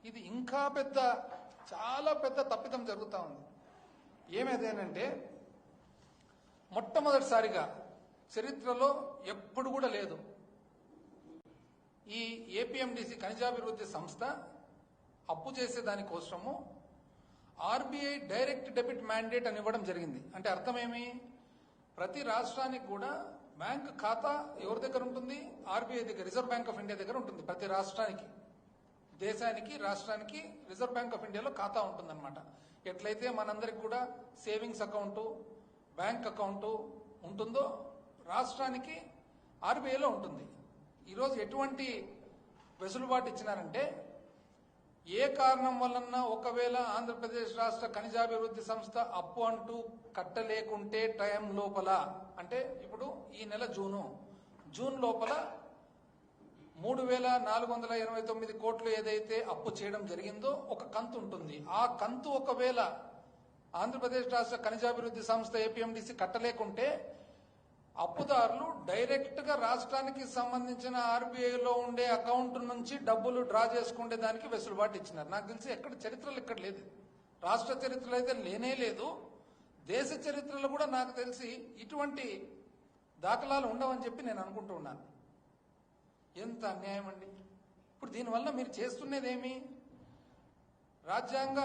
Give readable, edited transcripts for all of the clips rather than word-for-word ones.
ఇది ఇంకా చాలా పెద్ద తప్పిదం జరుగుతూ ఉంది. ఏమేదేనంటే మొట్టమొదటిసారిగా చరిత్రలో ఎప్పుడు కూడా లేదు, ఈ ఏపీఎండిసి ఖనిజాభివృద్ధి సంస్థ అప్పు చేసే దానికోసము ఆర్బీఐ డైరెక్ట్ డెబిట్ మ్యాండేట్ అని ఇవ్వడం జరిగింది. అంటే అర్థమేమి, ప్రతి రాష్ట్రానికి కూడా బ్యాంక్ ఖాతా ఎవరి దగ్గర ఉంటుంది? ఆర్బీఐ దగ్గర, రిజర్వ్ బ్యాంక్ ఆఫ్ ఇండియా దగ్గర ఉంటుంది. ప్రతి రాష్ట్రానికి, దేశానికి, రాష్ట్రానికి రిజర్వ్ బ్యాంక్ ఆఫ్ ఇండియాలో ఖాతా ఉంటుందన్నమాట. ఎట్లయితే మనందరికి కూడా సేవింగ్స్ అకౌంటు, బ్యాంక్ అకౌంటు ఉంటుందో రాష్ట్రానికి ఆర్బీఐలో ఉంటుంది. ఈరోజు ఎటువంటి వెసులుబాటు ఇచ్చినారంటే, ఏ కారణం వలన ఒకవేళ ఆంధ్రప్రదేశ్ రాష్ట్ర ఖనిజాభివృద్ధి సంస్థ అప్పు అంటూ కట్టలేకుంటే టైం లోపల, అంటే ఇప్పుడు ఈ నెల జూన్ లోపల 3,489 కోట్లు ఏదైతే అప్పు చేయడం జరిగిందో ఒక కంతు ఉంటుంది. ఆ కంతు ఒకవేళ ఆంధ్రప్రదేశ్ రాష్ట్ర ఖనిజాభివృద్ధి సంస్థ ఏపీఎండిసి కట్టలేకుంటే అప్పుదారులు డైరెక్ట్ గా రాష్ట్రానికి సంబంధించిన ఆర్బీఐలో ఉండే అకౌంట్ నుంచి డబ్బులు డ్రా చేసుకునే దానికి వెసులుబాటు ఇచ్చినారు. నాకు తెలిసి ఎక్కడ చరిత్రలో ఇక్కడ లేదు, రాష్ట్ర చరిత్రలో అయితే లేనే లేదు, దేశ చరిత్రలో కూడా నాకు తెలిసి ఇటువంటి దాఖలాలు ఉండవని చెప్పి నేను అనుకుంటూ ఉన్నాను. ఎంత అన్యాయం అండి! ఇప్పుడు దీనివల్ల మీరు చేస్తున్నదేమి? రాజ్యాంగ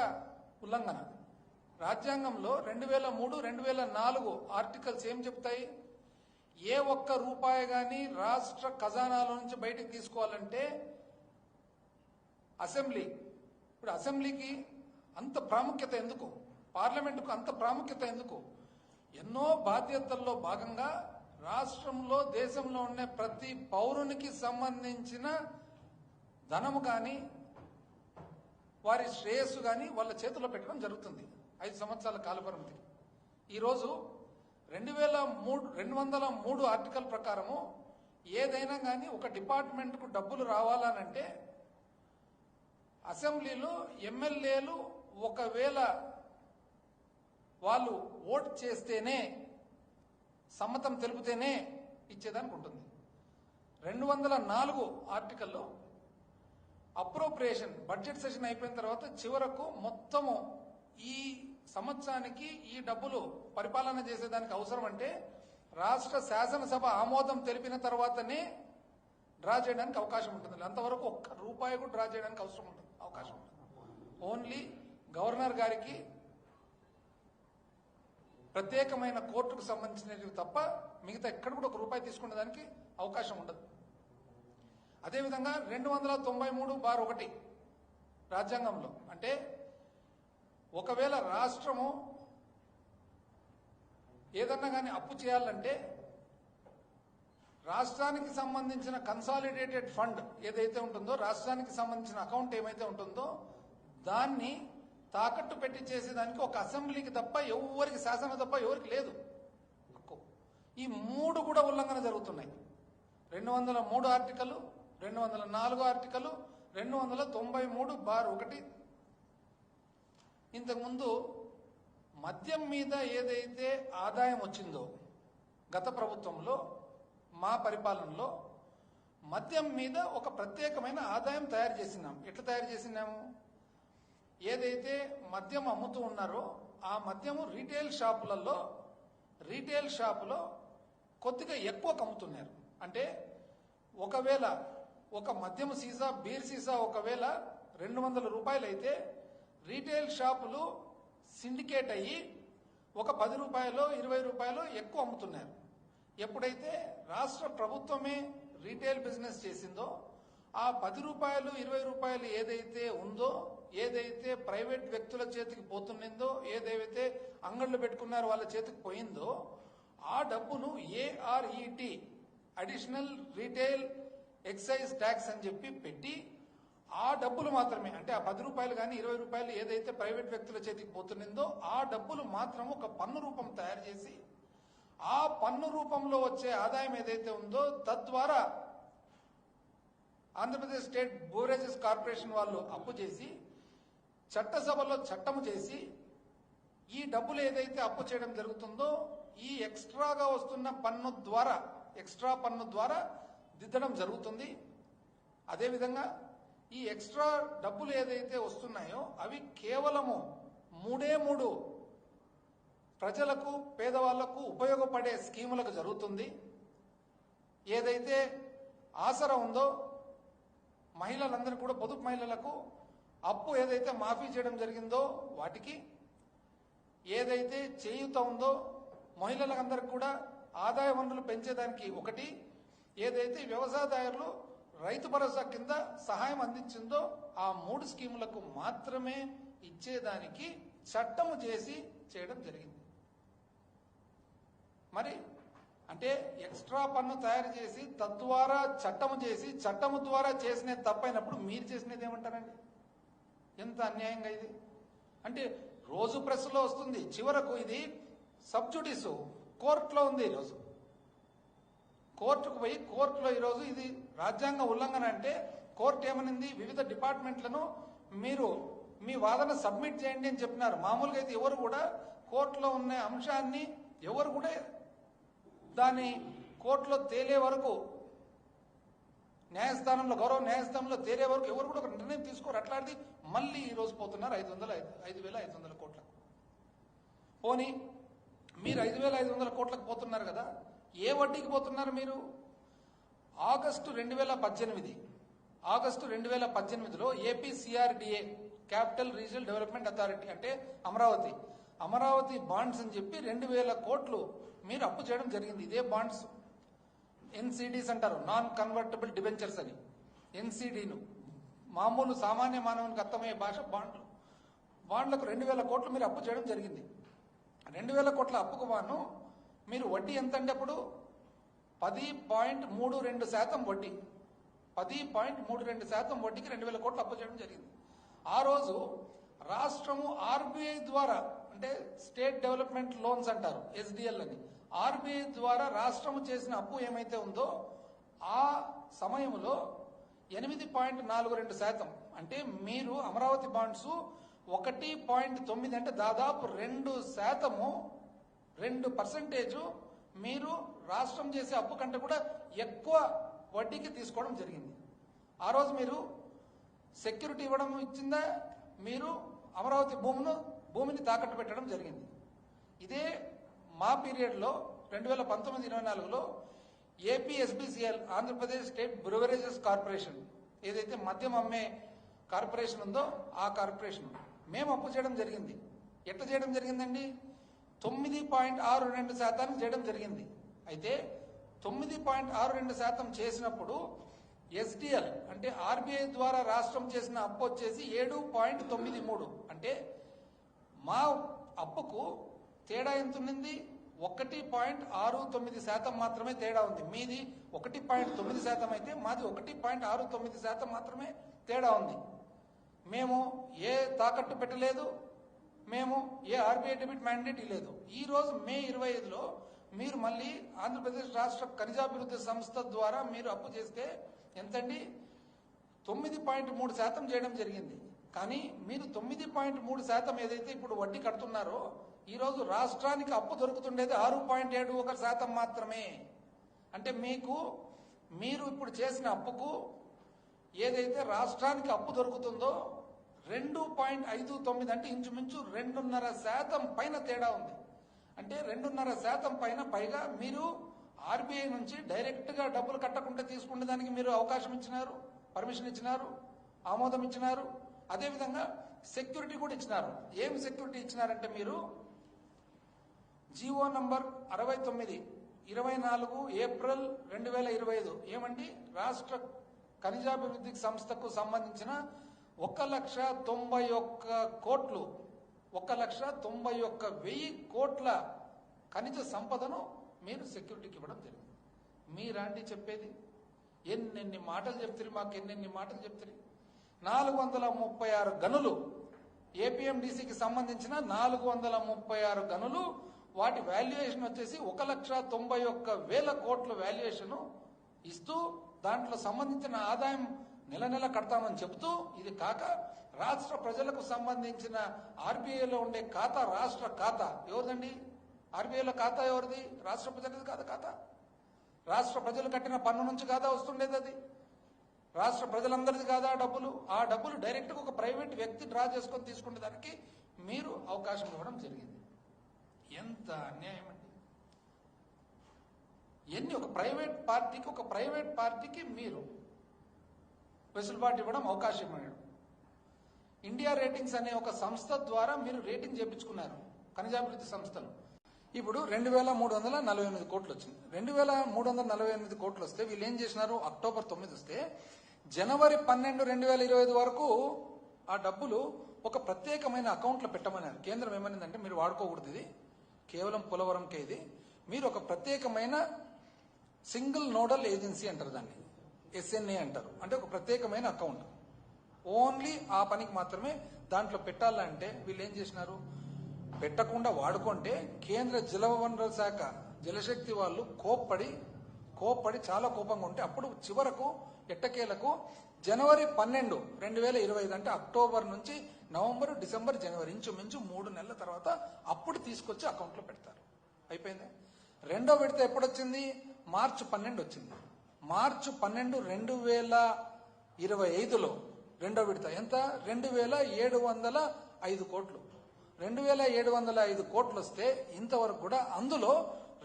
ఉల్లంఘన. రాజ్యాంగంలో 2003, 2004 ఆర్టికల్స్ ఏం చెప్తాయి? ఏ ఒక్క రూపాయి గాని రాష్ట్ర ఖజానాలో నుంచి బయటకు తీసుకోవాలంటే అసెంబ్లీ, ఇప్పుడు అసెంబ్లీకి అంత ప్రాముఖ్యత ఎందుకు? పార్లమెంటుకు అంత ప్రాముఖ్యత ఎందుకు? ఎన్నో బాధ్యతల్లో భాగంగా రాష్ట్రంలో, దేశంలో ఉన్న ప్రతి పౌరునికి సంబంధించిన ధనము కానీ వారి శ్రేయస్సు కానీ వాళ్ళ చేతిలో పెట్టడం జరుగుతుంది 5 సంవత్సరాల కాలపరిమితి. ఈరోజు 203 ఆర్టికల్ ప్రకారము ఏదైనా కానీ ఒక డిపార్ట్మెంట్కు డబ్బులు రావాలనంటే అసెంబ్లీలో ఎమ్మెల్యేలు ఒకవేళ వాళ్ళు ఓట్ చేస్తేనే, సమ్మతం తెలిపితేనే ఇచ్చేదానికి ఉంటుంది. 204 ఆర్టికల్లో అప్రోప్రియేషన్, బడ్జెట్ సెషన్ అయిపోయిన తర్వాత చివరకు మొత్తము ఈ సంవత్సరానికి ఈ డబ్బులు పరిపాలన చేసేదానికి అవసరం అంటే రాష్ట్ర శాసనసభ ఆమోదం తెలిపిన తర్వాతనే డ్రా చేయడానికి అవకాశం ఉంటుంది. అంతవరకు ఒక్క రూపాయి కూడా డ్రా చేయడానికి అవకాశం ఉంటుంది. ఓన్లీ గవర్నర్ గారికి ప్రత్యేకమైన కోర్టుకు సంబంధించినవి తప్ప మిగతా ఎక్కడ కూడా 1 రూపాయి తీసుకునే దానికి అవకాశం ఉండదు. అదేవిధంగా 293/1 రాజ్యాంగంలో, అంటే ఒకవేళ రాష్ట్రము ఏదన్నా కానీ అప్పు చేయాలంటే రాష్ట్రానికి సంబంధించిన కన్సాలిడేటెడ్ ఫండ్ ఏదైతే ఉంటుందో, రాష్ట్రానికి సంబంధించిన అకౌంట్ ఏమైతే ఉంటుందో దాన్ని తాకట్టు పెట్టి చేసేదానికి ఒక అసెంబ్లీకి తప్ప ఎవరికి, శాసన తప్ప ఎవరికి లేదు హక్కు. ఈ 3 కూడా ఉల్లంఘన జరుగుతున్నాయి. 203 ఆర్టికల్, 204 ఆర్టికల్, 293/1. ఇంతకుముందు మద్యం మీద ఏదైతే ఆదాయం వచ్చిందో గత ప్రభుత్వంలో, మా పరిపాలనలో మద్యం మీద ఒక ప్రత్యేకమైన ఆదాయం తయారు చేసినాం. ఎట్లా తయారు చేసినాము? ఏదైతే మద్యం అమ్ముతూ ఉన్నారో ఆ మద్యము రీటైల్ షాపులో కొద్దిగా ఎక్కువ అమ్ముతున్నారు. అంటే ఒకవేళ ఒక మద్యం సీసా, బీర్ సీసా ఒకవేళ 200 రూపాయలు అయితే రీటైల్ షాపులు సిండికేట్ అయ్యి ఒక 10 రూపాయలు, 20 రూపాయలు ఎక్కువ అమ్ముతున్నారు. ఎప్పుడైతే రాష్ట్ర ప్రభుత్వమే రీటైల్ బిజినెస్ చేసిందో ఆ 10 రూపాయలు, 20 రూపాయలు ఏదైతే ఉందో, ఏదైతే ప్రైవేట్ వ్యక్తుల చేతికి పోతుందో, ఏదైతే అంగళ్ళు పెట్టుకున్నారో వాళ్ళ చేతికి పోయిందో ఆ డబ్బును ARET, additional retail excise tax అని చెప్పి పెట్టి ఆ డబ్బులు మాత్రమే, అంటే ఆ 10 రూపాయలు కానీ 20 రూపాయలు ఏదైతే ప్రైవేట్ వ్యక్తుల చేతికి పోతుందో ఆ డబ్బులు మాత్రం ఒక పన్ను రూపం తయారు చేసి ఆ పన్ను రూపంలో వచ్చే ఆదాయం ఏదైతే ఉందో తద్వారా ఆంధ్రప్రదేశ్ స్టేట్ బోరేజెస్ కార్పొరేషన్ వాళ్ళు అప్పు చేసి చట్టసభలో చట్టము చేసి ఈ డబ్బులు ఏదైతే అప్పు చేయడం జరుగుతుందో ఈ ఎక్స్ట్రాగా వస్తున్న పన్ను ద్వారా, ఎక్స్ట్రా పన్ను ద్వారా దిద్దడం జరుగుతుంది. అదేవిధంగా ఈ ఎక్స్ట్రా డబ్బులు ఏదైతే వస్తున్నాయో అవి కేవలము 3 ప్రజలకు పేదవాళ్లకు ఉపయోగపడే స్కీములకు జరుగుతుంది. ఏదైతే ఆసరా ఉందో మహిళలందరూ కూడా పొదుపు మహిళలకు అప్పు ఏదైతే మాఫీ చేయడం జరిగిందో వాటికి, ఏదైతే చేయూత ఉందో మహిళలందరికీ కూడా ఆదాయ వనరులు పెంచేదానికి ఒకటి, ఏదైతే వ్యవసాయదారులు రైతు భరోసా కింద సహాయం అందించిందో ఆ 3 స్కీములకు మాత్రమే ఇచ్చేదానికి చట్టము చేసి చేయడం జరిగింది. మరి అంటే ఎక్స్ట్రా పన్ను తయారు చేసి తద్వారా చట్టము చేసి చట్టము ద్వారా చేసిన తప్పైనప్పుడు మీరు చేసినది ఏమంటారండి? ఎంత అన్యాయంగా ఇది! అంటే రోజు ప్రెస్లో వస్తుంది, చివరకు ఇది సబ్జుడిస్ కోర్టులో ఉంది. ఈరోజు కోర్టుకు పోయి కోర్టులో ఈరోజు ఇది రాజ్యాంగ ఉల్లంఘన అంటే కోర్టు ఏమనింది, వివిధ డిపార్ట్మెంట్లను మీరు మీ వాదన సబ్మిట్ చేయండి అని చెప్పినారు. మామూలుగా అయితే ఎవరు కూడా కోర్టులో ఉన్న అంశాన్ని ఎవరు కూడా దాన్ని కోర్టులో తేలే వరకు, న్యాయస్థానంలో గౌరవ న్యాయస్థానంలో తేలే వరకు ఎవరు కూడా ఒక నిర్ణయం తీసుకోరు. అట్లాంటిది మళ్ళీ ఈ రోజు పోతున్నారు 5,500 కోట్లకు. పోనీ మీరు 5,500 కోట్లకు పోతున్నారు కదా, ఏ వడ్డీకి పోతున్నారు మీరు? ఆగస్టు 2018లో APCRDA capital regional development authority అంటే అమరావతి బాండ్స్ అని చెప్పి 2,000 కోట్లు మీరు అప్పు చేయడం జరిగింది. ఇదే బాండ్స్ ఎన్సీడీస్ అంటారు, నాన్ కన్వర్టబుల్ డిబెంచర్స్ అని. ఎన్సీడీను మామూలు సామాన్య మానవునికి అర్థమయ్యే భాష బాండ్లకు 2,000 కోట్లు మీరు అప్పు చేయడం జరిగింది. 2,000 కోట్ల అప్పుకు వాను మీరు వడ్డీ ఎంత అంటే అప్పుడు 10.32% వడ్డీ, 10.32% వడ్డీకి 2,000 కోట్లు అప్పు చేయడం జరిగింది. ఆ రోజు రాష్ట్రము ఆర్బీఐ ద్వారా, అంటే స్టేట్ డెవలప్మెంట్ లోన్స్ అంటారు, ఎస్డిఎల్ అని, ఆర్బీఐ ద్వారా రాష్ట్రము చేసిన అప్పు ఏమైతే ఉందో ఆ సమయంలో 8.42%, అంటే మీరు అమరావతి బాండ్స్ 1.9 అంటే దాదాపు 2% మీరు రాష్ట్రం చేసే అప్పు కంటే కూడా ఎక్కువ వడ్డీకి తీసుకోవడం జరిగింది. ఆ రోజు మీరు సెక్యూరిటీ ఇవ్వడం ఇచ్చిందా, మీరు అమరావతి భూమిని తాకట్టు పెట్టడం జరిగింది. ఇదే మా పీరియడ్లో 2019-24లో ఏపీఎస్బీసీఎల్ ఆంధ్రప్రదేశ్ స్టేట్ బ్రూవరేజెస్ కార్పొరేషన్ ఏదైతే మద్యం అమ్మే కార్పొరేషన్ ఉందో ఆ కార్పొరేషన్ మేము అప్పు చేయడం జరిగింది. ఎట్లా చేయడం జరిగిందండి? 9.62% చేయడం జరిగింది. అయితే 9.62% చేసినప్పుడు ఎస్డిఎల్ అంటే ఆర్బీఐ ద్వారా రాష్ట్రం చేసిన అప్పు వచ్చేసి 7.93, అంటే మా అప్పుకు తేడా ఎంత ఉన్నింది? 1.69% మాత్రమే తేడా ఉంది. మీది 1.9% అయితే మాది 1.69% మాత్రమే తేడా ఉంది. మేము ఏ తాకట్టు పెట్టలేదు, మేము ఏ ఆర్బీఐ డెబిట్ మ్యాండేట్ ఇవ్వలేదు. ఈ రోజు మే 25లో మీరు మళ్ళీ ఆంధ్రప్రదేశ్ రాష్ట్ర ఖనిజాభివృద్ధి సంస్థ ద్వారా మీరు అప్పు చేస్తే ఎంతండి? 9.3% చేయడం జరిగింది. కానీ మీరు 9.3% ఏదైతే ఇప్పుడు వడ్డీ కడుతున్నారో ఈ రోజు రాష్ట్రానికి అప్పు దొరుకుతుండేది 6.71% మాత్రమే. అంటే మీరు ఇప్పుడు చేసిన అప్పుకు ఏదైతే రాష్ట్రానికి అప్పు దొరుకుతుందో 2.59, అంటే ఇంచుమించు 2.5% పైన తేడా ఉంది. అంటే 2.5% పైగా మీరు ఆర్బీఐ నుంచి డైరెక్ట్ గా డబ్బులు కట్టకుండా తీసుకునే దానికి మీరు అవకాశం ఇచ్చినారు, పర్మిషన్ ఇచ్చినారు, ఆమోదం ఇచ్చినారు. అదేవిధంగా సెక్యూరిటీ కూడా ఇచ్చినారు. ఏం సెక్యూరిటీ ఇచ్చినారంటే మీరు జీవో నంబర్ 69 24 ఏప్రిల్ 2025 ఏమండి? రాష్ట్ర ఖనిజాభివృద్ధి సంస్థకు సంబంధించిన 1,91,000 కోట్లు, 1,91,000 కోట్ల ఖనిజ సంపదను మీరు సెక్యూరిటీకి ఇవ్వడం జరిగింది. మీరాంటి చెప్పేది? ఎన్నెన్ని మాటలు చెప్తారు, మాకు ఎన్నెన్ని మాటలు చెప్తారు. 436 గనులు, ఏపీఎండిసికి సంబంధించిన 436 గనులు, వాటి వాల్యుయేషన్ వచ్చేసి 1,91,000 కోట్ల వాల్యుయేషన్ ఇస్తూ దాంట్లో సంబంధించిన ఆదాయం నెల కడతామని చెబుతూ, ఇది కాక రాష్ట్ర ప్రజలకు సంబంధించిన ఆర్బీఐలో ఉండే ఖాతా, రాష్ట్ర ఖాతా ఎవరిదండి? ఆర్బీఐలో ఖాతా ఎవరిది? రాష్ట్ర ప్రజలది కాదు ఖాతా. రాష్ట్ర ప్రజలు కట్టిన పన్ను నుంచి కాదా వస్తుండేది అది. రాష్ట్ర ప్రజలందరిది కాదా ఆ డబ్బులు డైరెక్ట్గా ఒక ప్రైవేట్ వ్యక్తి డ్రా చేసుకొని తీసుకునే దానికి మీరు అవకాశం ఇవ్వడం జరిగింది. ఎంత అన్యాయం అండి! ఎన్ని ఒక ప్రైవేట్ పార్టీకి మీరు వెసులుబాటు ఇవ్వడం, అవకాశం ఇవ్వడం. ఇండియా రేటింగ్స్ అనే ఒక సంస్థ ద్వారా మీరు రేటింగ్ చేయించుకున్నారు ఖనిజాభివృద్ధి సంస్థలు. ఇప్పుడు 2348 కోట్లు వచ్చింది. 2348 కోట్లు వస్తే వీళ్ళు ఏం చేసినారు? అక్టోబర్ 9 వస్తే జనవరి 12, 2025 వరకు ఆ డబ్బులు ఒక ప్రత్యేకమైన అకౌంట్లో పెట్టమన్నారు. కేంద్రం ఏమనిందంటే మీరు వాడుకోకూడదు, ఇది కేవలం పోలవరంకే, ఇది మీరు ఒక ప్రత్యేకమైన సింగిల్ నోడల్ ఏజెన్సీ అంటారు, దాన్ని SNA అంటారు. అంటే ఒక ప్రత్యేకమైన అకౌంట్ ఓన్లీ ఆ పనికి మాత్రమే దాంట్లో పెట్టాలంటే వీళ్ళు ఏం చేసినారు? పెట్టకుండా వాడుకుంటే కేంద్ర జలవనరుల శాఖ జలశక్తి వాళ్ళు కోప్పడి చాలా కోపంగా ఉంటే అప్పుడు చివరకు ఎట్టకేలకు జనవరి 12, 2025 అంటే అక్టోబర్ నుంచి నవంబర్, డిసెంబర్, జనవరి ఇంచుమించు 3 నెలల తర్వాత అప్పుడు తీసుకొచ్చి అకౌంట్లో పెడతారు. అయిపోయింది. రెండో విడత ఎప్పుడు వచ్చింది? మార్చి 12 వచ్చింది. మార్చి 12, 2025లో రెండో విడత ఎంత? 2705 కోట్లు. 2705 కోట్లు వస్తే ఇంతవరకు కూడా అందులో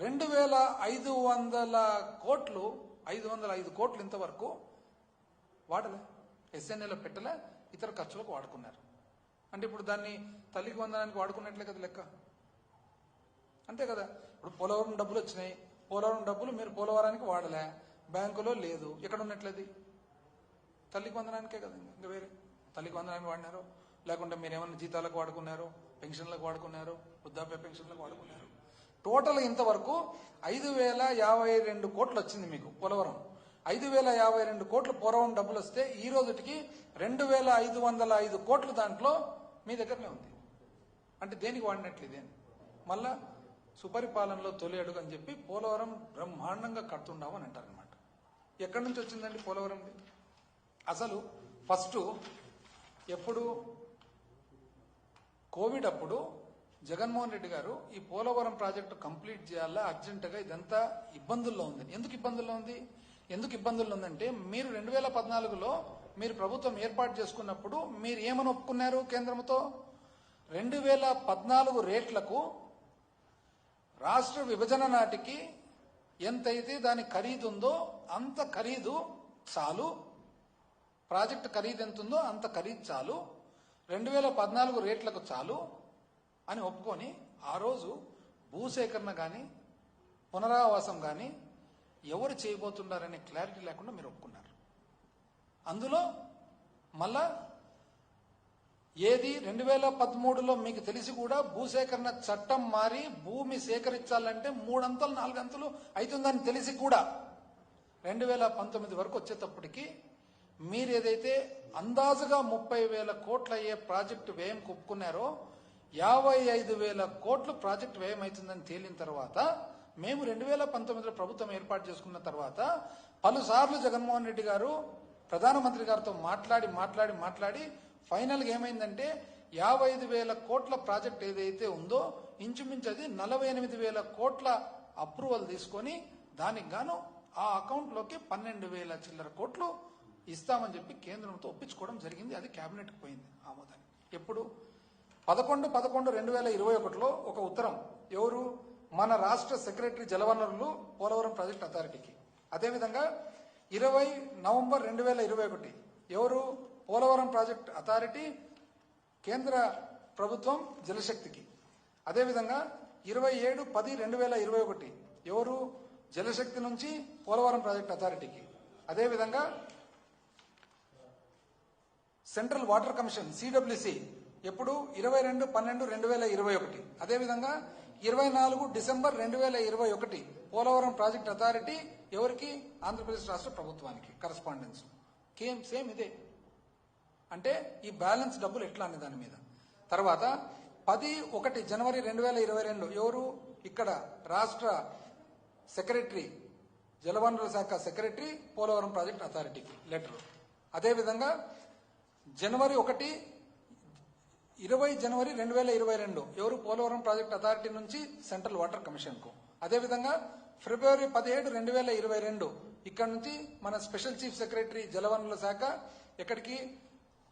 505 కోట్లు ఇంతవరకు వాడలే, SNAలో పెట్టలే, ఇతర ఖర్చులకు వాడుకున్నారు. అంటే ఇప్పుడు దాన్ని తల్లికి వందనానికి వాడుకున్నట్లే కదా లెక్క, అంతే కదా. ఇప్పుడు పోలవరం డబ్బులు వచ్చినాయి, పోలవరం డబ్బులు మీరు పోలవరానికి వాడలే, బ్యాంకులో లేదు, ఎక్కడ ఉన్నట్లది? తల్లికి వందనానికే కదా. ఇంకా వేరే తల్లికి వందనానికి వాడినారు, లేకుంటే మీరేమన్నా జీతాలకు వాడుకున్నారు, పెన్షన్లకు వాడుకున్నారు, వృద్ధాప్య పెన్షన్లకు వాడుకున్నారు. టోటల్ ఇంతవరకు 5052 కోట్లు వచ్చింది మీకు పోలవరం. 5052 కోట్లు పోలవరం డబ్బులు వస్తే ఈ రోజుకి 2505 కోట్లు దాంట్లో మీ దగ్గరనే ఉంది. అంటే దేనికి వాడినట్లు ఇదే? మళ్ళా సుపరిపాలనలో తొలి అడుగు అని చెప్పి పోలవరం బ్రహ్మాండంగా కడుతున్నావు అని అంటారనమాట. ఎక్కడి నుంచి వచ్చిందండి పోలవరంది? అసలు ఫస్ట్ ఎప్పుడు కోవిడ్ అప్పుడు జగన్మోహన్ రెడ్డి గారు ఈ పోలవరం ప్రాజెక్టు కంప్లీట్ చేయాలా అర్జెంటుగా, ఇదంతా ఇబ్బందుల్లో ఉంది. ఎందుకు ఇబ్బందుల్లో ఉందంటే మీరు 2014లో మీరు ప్రభుత్వం ఏర్పాటు చేసుకున్నప్పుడు మీరు ఏమని ఒప్పుకున్నారు కేంద్రంతో? 2014 రేట్లకు రాష్ట్ర విభజన నాటికి ఎంతైతే దాని ఖరీదు ఉందో అంత ఖరీదు చాలు, ప్రాజెక్టు ఖరీదు ఎంత ఉందో అంత ఖరీదు చాలు, 2014 రేట్లకు చాలు అని ఒప్పుకొని ఆ రోజు భూసేకరణ కానీ పునరావాసం కానీ ఎవరు చేయబోతున్నారనే క్లారిటీ లేకుండా మీరు ఒప్పుకున్నారు. అందులో మళ్ళా ఏది 2013లో మీకు తెలిసి కూడా భూసేకరణ చట్టం మారి భూమి సేకరించాలంటే 3 అంతలు 4 అంతలు అవుతుందని తెలిసి కూడా 2019 వరకు వచ్చేటప్పటికి మీరు ఏదైతే అందాజుగా 30,000 కోట్లు అయ్యే ప్రాజెక్టు వ్యయం ఒప్పుకున్నారో 55,000 కోట్లు ప్రాజెక్టు వ్యయం అవుతుందని తేలిన తర్వాత మేము 2019లో ప్రభుత్వం ఏర్పాటు చేసుకున్న తర్వాత పలుసార్లు జగన్మోహన్ రెడ్డి గారు ప్రధానమంత్రి గారితో మాట్లాడి ఫైనల్గా ఏమైందంటే 55,000 కోట్ల ప్రాజెక్ట్ ఏదైతే ఉందో ఇంచుమించు అది 48,000 కోట్ల అప్రూవల్ తీసుకొని దానికి గాను ఆ అకౌంట్లోకి 12,000 చిల్లర కోట్లు ఇస్తామని చెప్పి కేంద్రంతో ఒప్పించుకోవడం జరిగింది. అది కేబినెట్కి పోయింది ఆమోదాన్ని. ఎప్పుడు 11/11/2021లో ఒక ఉత్తరం ఎవరు? మన రాష్ట్ర సెక్రటరీ జలవనరులు పోలవరం ప్రాజెక్ట్ అథారిటీకి. అదేవిధంగా 20 నవంబర్ 2021 ఎవరు? పోలవరం ప్రాజెక్ట్ అథారిటీ కేంద్ర ప్రభుత్వం జలశక్తికి. అదేవిధంగా 27/10/2021 ఎవరు? జలశక్తి నుంచి పోలవరం ప్రాజెక్ట్ అథారిటీకి. అదేవిధంగా సెంట్రల్ వాటర్ కమిషన్ CWC ఎప్పుడు? 22/12/2021. అదేవిధంగా 24 డిసెంబర్ 2021 పోలవరం ప్రాజెక్ట్ అథారిటీ ఎవరికి? ఆంధ్రప్రదేశ్ రాష్ట్ర ప్రభుత్వానికి కరస్పాండెన్స్ సేమ్ ఇదే. అంటే ఈ బ్యాలెన్స్ డబ్బులు ఎట్లా అనే దాని మీద. తర్వాత 10/1 జనవరి 2022 ఎవరు? ఇక్కడ రాష్ట్ర సెక్రటరీ జలవనరుల శాఖ సెక్రటరీ పోలవరం ప్రాజెక్ట్ అథారిటీకి లెటర్. అదేవిధంగా 20 జనవరి 2022 ఎవరు? పోలవరం ప్రాజెక్ట్ అథారిటీ నుంచి సెంట్రల్ వాటర్ కమిషన్ కు. అదేవిధంగా ఫిబ్రవరి 17, 2022 ఇక్కడ నుంచి మన స్పెషల్ చీఫ్ సెక్రటరీ జలవనరుల శాఖ ఎక్కడికి,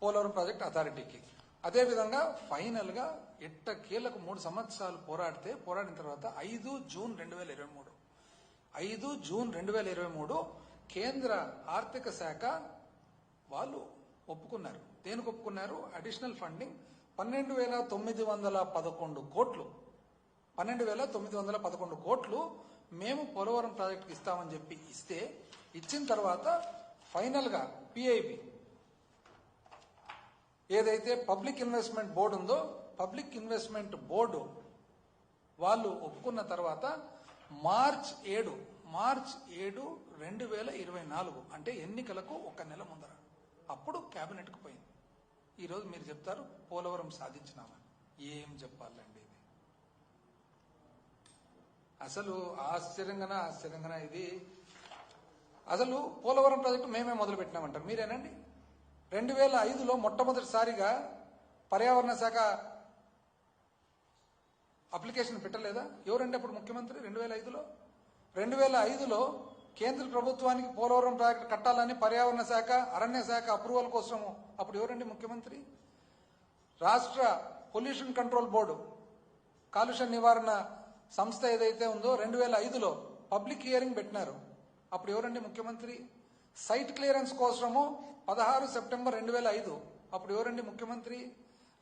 పోలవరం ప్రాజెక్ట్ అథారిటీకి. అదేవిధంగా ఫైనల్ గా ఎట్టకేలకు 3 సంవత్సరాలు పోరాడిన తర్వాత 5 జూన్ 2023 కేంద్ర ఆర్థిక శాఖ వాళ్ళు ఒప్పుకున్నారు. దేనికి ఒప్పుకున్నారు? అడిషనల్ ఫండింగ్ 12,911 కోట్లు 12,911 కోట్లు మేము పోలవరం ప్రాజెక్టుకి ఇస్తామని చెప్పి ఇచ్చిన తర్వాత ఫైనల్ గా పిఐబి ఏదైతే పబ్లిక్ ఇన్వెస్ట్మెంట్ బోర్డు ఉందో, పబ్లిక్ ఇన్వెస్ట్మెంట్ బోర్డు వాళ్ళు ఒప్పుకున్న తర్వాత మార్చ్ 7, 2024 అంటే ఎన్నికలకు 1 నెల ముందర అప్పుడు కేబినెట్కు పోయింది. ఈరోజు మీరు చెప్తారు పోలవరం సాధించినామని. ఏం చెప్పాలండి ఇది? అసలు ఆశ్చర్యంగా ఇది. అసలు పోలవరం ప్రాజెక్టు మేమే మొదలు పెట్టినామంటారు. మీరేనండి 2005లో మొట్టమొదటిసారిగా పర్యావరణ శాఖ అప్లికేషన్ పెట్టలేదా? ఎవరండి అప్పుడు ముఖ్యమంత్రి? 2005లో కేంద్ర ప్రభుత్వానికి పోలవరం ప్రాజెక్టు కట్టాలని పర్యావరణ శాఖ, అరణ్య శాఖ అప్రూవల్ కోసము అప్పుడు ఎవరండి ముఖ్యమంత్రి? రాష్ట్ర పొల్యూషన్ కంట్రోల్ బోర్డు, కాలుష్య నివారణ సంస్థ ఏదైతే ఉందో 2005లో పబ్లిక్ హియరింగ్ పెట్టినారు. అప్పుడు ఎవరండి ముఖ్యమంత్రి? సైట్ క్లియరెన్స్ కోసము 16 సెప్టెంబర్ 2005 అప్పుడు ఎవరండి ముఖ్యమంత్రి?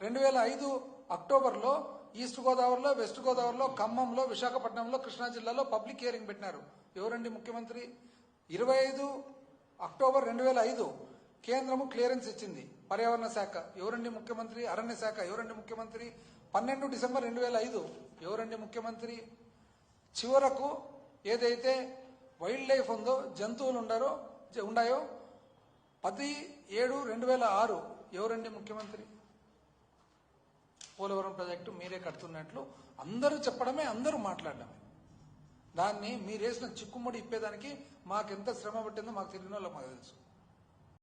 2005 అక్టోబర్లో ఈస్ట్ గోదావరిలో, వెస్ట్ గోదావరిలో, ఖమ్మంలో, విశాఖపట్నంలో, కృష్ణా జిల్లాలో పబ్లిక్ హియరింగ్ పెట్టినారు. ఎవరండి ముఖ్యమంత్రి? 25 అక్టోబర్ 2005 కేంద్రము క్లియరెన్స్ ఇచ్చింది పర్యావరణ శాఖ. ఎవరండి ముఖ్యమంత్రి? అరణ్య శాఖ. ఎవరండి ముఖ్యమంత్రి? 12 డిసెంబర్ 2005 ఎవరండి ముఖ్యమంత్రి? చివరకు ఏదైతే వైల్డ్ లైఫ్ ఉందో, జంతువులు ఉన్నాయో 10/7/2006 ఎవరండి ముఖ్యమంత్రి? పోలవరం ప్రాజెక్టు మీరే కడుతున్నట్లు అందరూ చెప్పడమే, అందరూ మాట్లాడడమే. దాన్ని మీరేసిన చిక్కుముడి ఇప్పేదానికి మాకెంత శ్రమ పట్టిందో మాకు తెలియని వాళ్ళకి మాకు తెలుసు.